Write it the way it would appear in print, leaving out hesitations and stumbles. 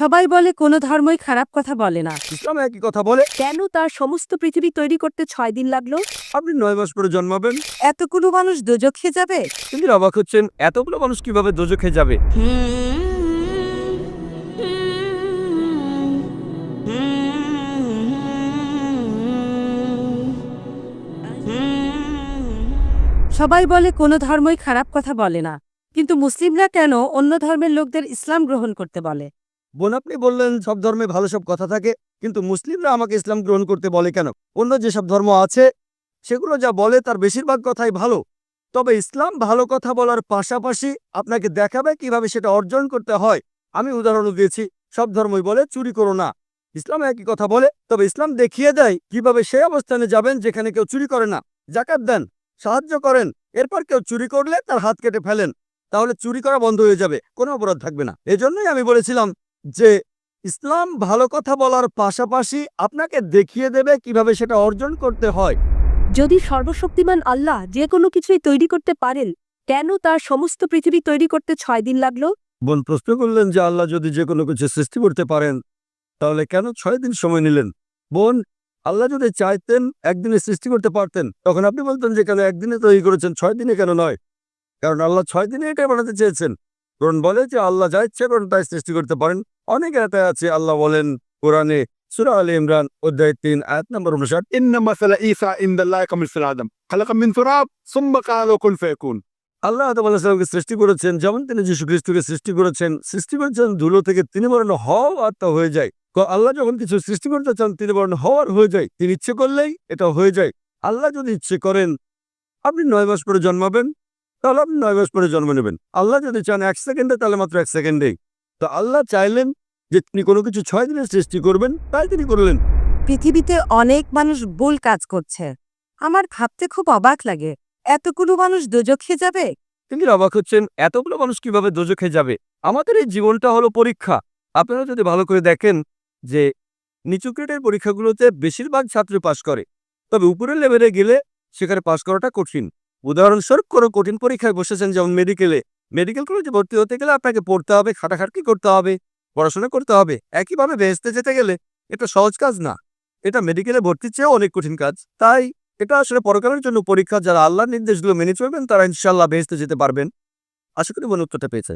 সবাই বলে কোনো ধর্মই খারাপ কথা বলে না, ইসলাম একই কথা বলে। কেন তার সমস্ত পৃথিবী তৈরি করতে 6 দিন লাগলো? আপনি 9 মাস পরে জন্মাবেন, এতগুলো মানুষ দোজখে যাবে? তিনি অবাক হচ্ছেন এতগুলো মানুষ কিভাবে দোজখে যাবে। সবাই বলে কোনো ধর্মই খারাপ কথা বলে না, কিন্তু মুসলিমরা কেন অন্য ধর্মের লোকদের ইসলাম গ্রহণ করতে বলে? বোন, আপনি বললেন সব ধর্মে ভালো সব কথা থাকে, কিন্তু মুসলিমরা আমাকে ইসলাম গ্রহণ করতে বলে কেন? অন্য যেসব ধর্ম আছে সেগুলো যা বলে তার বেশিরভাগ কথাই ভালো, তবে ইসলাম ভালো কথা বলার পাশাপাশি আপনাকে দেখাবে কিভাবে সেটা অর্জন করতে হয়। আমি উদাহরণ দিয়েছি, সব ধর্মই বলে চুরি করো না, ইসলাম একই কথা বলে, তবে ইসলাম দেখিয়ে দেয় কিভাবে সেই অবস্থানে যাবেন যেখানে কেউ চুরি করে না। জাকাত দেন, সাহায্য করেন, এরপর কেউ চুরি করলে তার হাত কেটে ফেলেন, তাহলে চুরি করা বন্ধ হয়ে যাবে, কোনো অপরাধ থাকবে না। এজন্যই আমি বলেছিলাম যে ইসলাম ভালো কথা বলার পাশাপাশি আপনাকে দেখিয়ে দেবে কিভাবে সেটা অর্জন করতে হয়। যদি সর্বশক্তিমান আল্লাহ যে কোনো কিছুই তৈরি করতে পারেন, কেন তার সমস্ত পৃথিবী তৈরি করতে 6 দিন লাগলো? বোন প্রশ্ন করলেন যে আল্লাহ যদি যে কোনো কিছু সৃষ্টি করতে পারেন তাহলে কেন 6 দিন সময় নিলেন? বোন, আল্লাহ যদি চাইতেন একদিনে সৃষ্টি করতে পারতেন, তখন আপনি বলতেন যে কেন একদিনে তৈরি করেছেন, 6 দিনে কেন নয়? কারণ আল্লাহ 6 দিনে এটাই বানাতে চেয়েছেন। কোরআন বলে যে আল্লাহ যা ইচ্ছে করেন তাই সৃষ্টি করতে পারেন। অনেক আয়াতে আছে, আল্লাহ বলেন কোরআনে সূরা আলে ইমরান অধ্যায় 3 আয়াত নম্বর 59, إن مثل عيسى عند الله كمثل آدم خلق من تراب ثم قال له كن فيكون। আল্লাহ আদম আলাইহিস সালামকে সৃষ্টি করেছেন যেমন তিনি যীশু খ্রিস্টকে সৃষ্টি করেছেন ধুলো থেকে, তিনি বলেন হও আর তা হয়ে যায়। আল্লাহ যখন কিছু সৃষ্টি করতে চান তিনি বলেন হওয়ার হয়ে যায়, তিনি ইচ্ছে করলেই এটা হয়ে যায়। আল্লাহ যদি ইচ্ছে করেন আপনি 9 মাস পরে জন্মাবেন, তাহলে আপনি 9 মাস পরে জন্ম নেবেন। আল্লাহ যদি চান 1 সেকেন্ডে, তাহলে মাত্র 1 সেকেন্ডেই। তো আল্লাহ চাইলেন যে তিনি কোনো কিছু 6 দিনে সৃষ্টি করবেন, তাই তিনি করলেন। পৃথিবীতে অনেক মানুষ ভুল কাজ করছে, আমার ভাবতে খুব অবাক লাগে, এতগুলো মানুষ দোজখে যাবে? তিনি অবাক হচ্ছেন এতগুলো মানুষ কিভাবে দোজখে যাবে। আমাদের এই জীবনটা হলো পরীক্ষা। আপনারা যদি ভালো করে দেখেন যে নিচু গ্রেডের পরীক্ষাগুলোতে বেশিরভাগ ছাত্র পাশ করে, তবে উপরের লেভেলে গেলে সেখানে পাশ করাটা কঠিন। উদাহরণস্বরূপ কোনো কঠিন পরীক্ষায় বসেছেন, যেমন মেডিকেল কলেজে ভর্তি হতে গেলে আপনাকে পড়তে হবে, খাটাখাটনি করতে হবে, পড়াশোনা করতে হবে। একইভাবে বেহেশতে যেতে গেলে এটা সহজ কাজ না, এটা মেডিকেলে ভর্তির চেয়েও অনেক কঠিন কাজ। তাই এটা আসলে পরকালের জন্য পরীক্ষা। যারা আল্লাহর নির্দেশগুলো মেনে চলবেন তারা ইনশাআল্লাহ বেহেশতে যেতে পারবেন। আশা করি বোন উত্তরটা পেয়েছে।